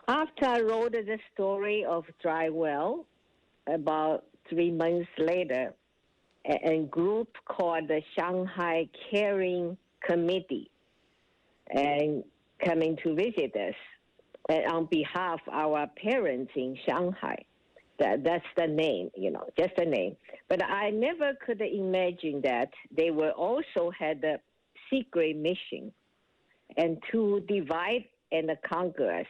After I wrote the story of Dry Well, about 3 months later, a group called the Shanghai Caring Committee and coming to visit us on behalf of our parents in Shanghai. That's the name, just the name. But I never could imagine that they were also had a secret mission and to divide and conquer us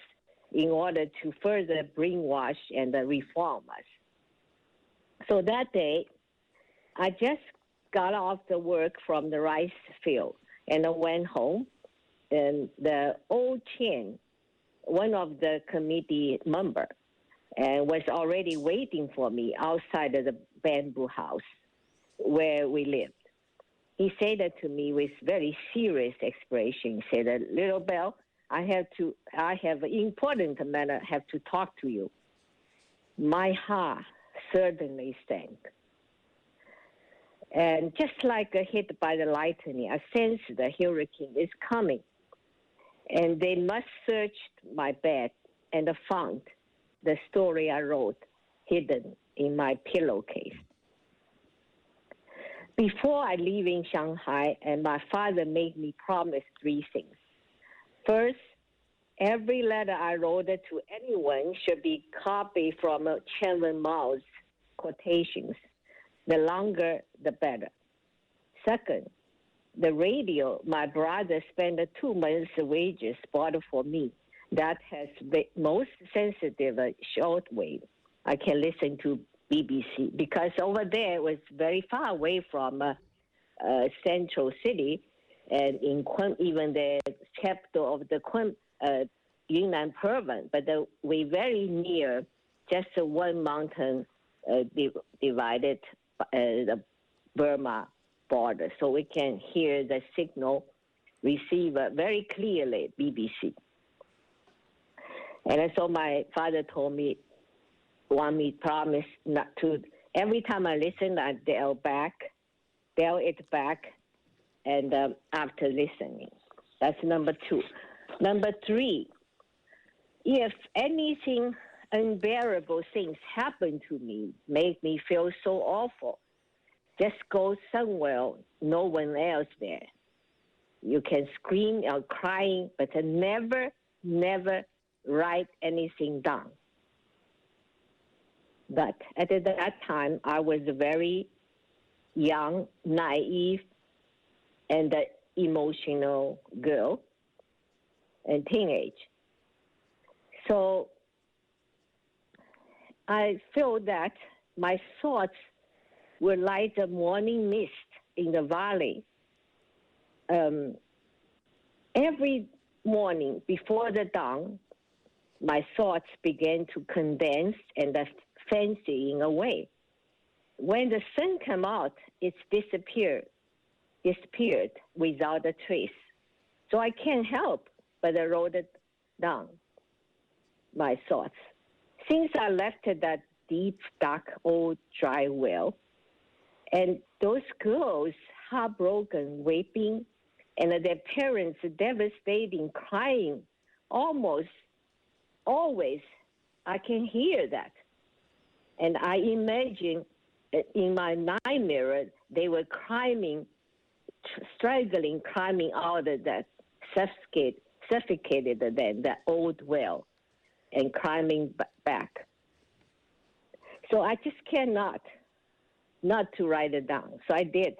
in order to further brainwash and reform us. So that day, I just got off the work from the rice field and I went home. And the old Chen, one of the committee member, was already waiting for me outside of the bamboo house where we lived. He said that to me with very serious expression. He said, "Little Belle, I have an important matter. I have to talk to you." My heart certainly sank. And just like a hit by the lightning, I sensed the hurricane is coming. And they must search my bed and found the story I wrote hidden in my pillowcase. Before I leave in Shanghai, and my father made me promise 3 things. First, every letter I wrote to anyone should be copied from Chairman Mao's quotations. The longer, the better. Second, the radio my brother spent 2 months' wages bought for me. That has the most sensitive shortwave. I can listen to BBC because over there it was very far away from central city, and in even the capital of the Yunnan province. But we very near, just one mountain divided the Burma border, so we can hear the signal receiver very clearly, BBC. And so my father told me, promise not to, every time I listen, I dial it back, and after listening. That's number 2. Number 3, if anything unbearable things happen to me, make me feel so awful, just go somewhere, no one else there. You can scream or crying, but never write anything down. But at that time, I was a very young, naive, and emotional girl and teenage. So I feel that my thoughts were like the morning mist in the valley. Every morning before the dawn, my thoughts began to condense and fancying away. When the sun came out, it disappeared without a trace. So I can't help but I wrote it down, my thoughts. Since I left that deep, dark, old dry well, and those girls heartbroken, weeping, and their parents devastating, crying, almost always, I can hear that. And I imagine in my nightmare, they were struggling, climbing out of that suffocated then, that old well, and climbing back. So I just cannot not to write it down. So I did.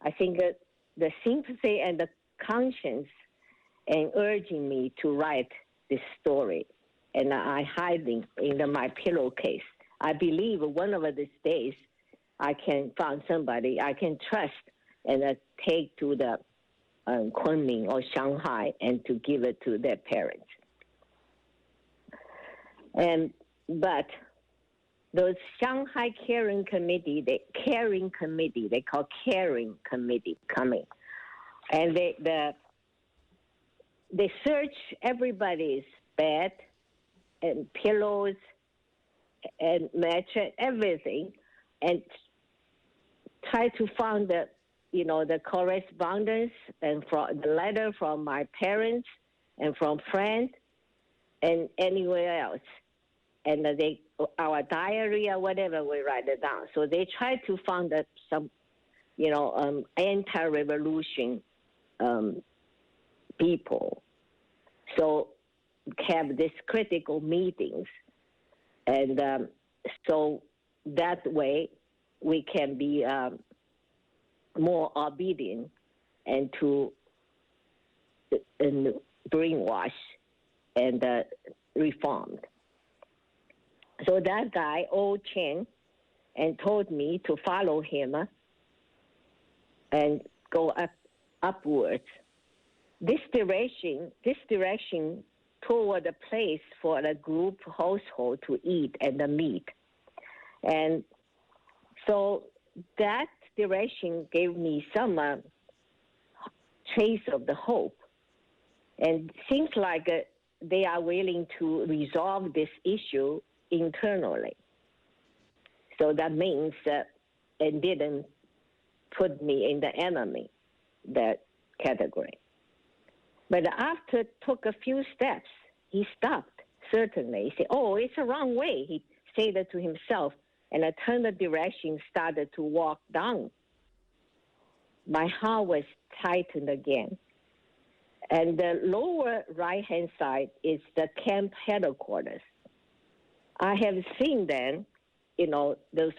I think the sympathy and the conscience and urging me to write this story, and I hide it in my pillowcase. I believe one of these days I can find somebody I can trust and take to the Kunming or Shanghai and to give it to their parents. But those Shanghai Caring Committee, they call Caring Committee coming, and they search everybody's bed and pillows and mattress, everything, and try to find the correspondence and from the letter from my parents and from friends, and anywhere else. And our diary or whatever, we write it down. So they try to find some, anti-revolution people. So have these critical meetings. And so that way we can be more obedient and to brainwash and reformed. So that guy, old Chen, and told me to follow him and go upwards. This direction toward a place for a group household to eat and meet. And so that direction gave me some trace of the hope. And seems like they are willing to resolve this issue internally. So that means it didn't put me in the enemy, that category. But after took a few steps, he stopped, certainly. He said, oh, it's the wrong way, he said that to himself, and I turned the direction, started to walk down. My heart was tightened again. And the lower right-hand side is the camp headquarters. I have seen them, those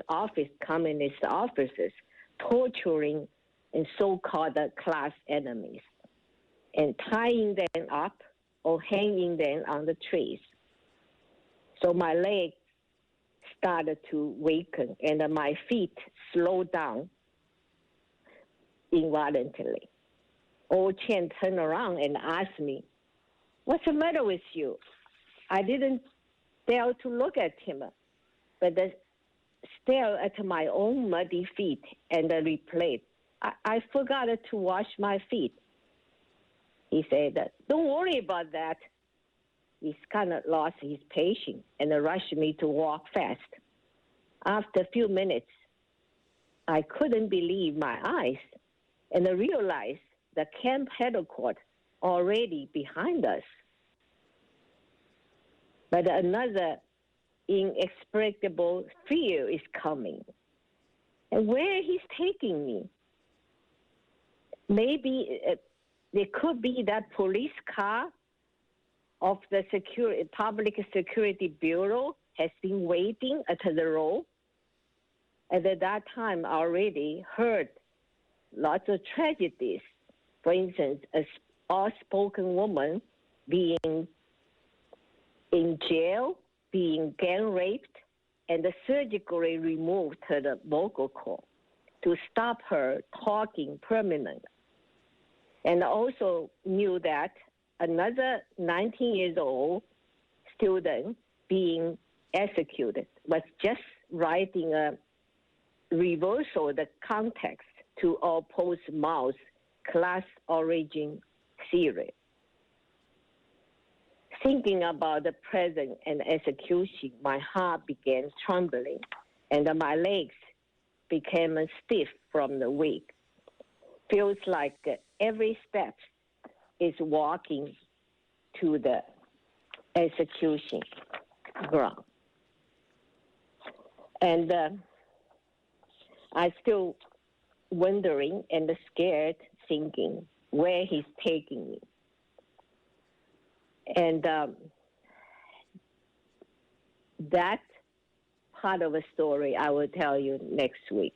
communist officers torturing and so-called class enemies and tying them up or hanging them on the trees. So my legs started to weaken and my feet slowed down involuntarily. Old Chen turned around and asked me, what's the matter with you? I didn't dare to look at him, but stare at my own muddy feet and replayed, I forgot to wash my feet. He said, don't worry about that. He's kind of lost his patience and rushed me to walk fast. After a few minutes, I couldn't believe my eyes and I realized the camp headquarters already behind us. But another inexplicable fear is coming. And where he's taking me? Maybe there could be that police car of the Public Security Bureau has been waiting at the road. And at that time, I already heard lots of tragedies. For instance, an outspoken woman being in jail, being gang raped, and surgically removed her vocal cord to stop her talking permanently. And also knew that another 19 years old student being executed was just writing a reversal of the context to oppose Mao's class origin theory. Thinking about the present and execution, my heart began trembling, and my legs became stiff from the weight. Feels like every step is walking to the execution ground. And I still wondering and scared, thinking where he's taking me. And that part of a story I will tell you next week.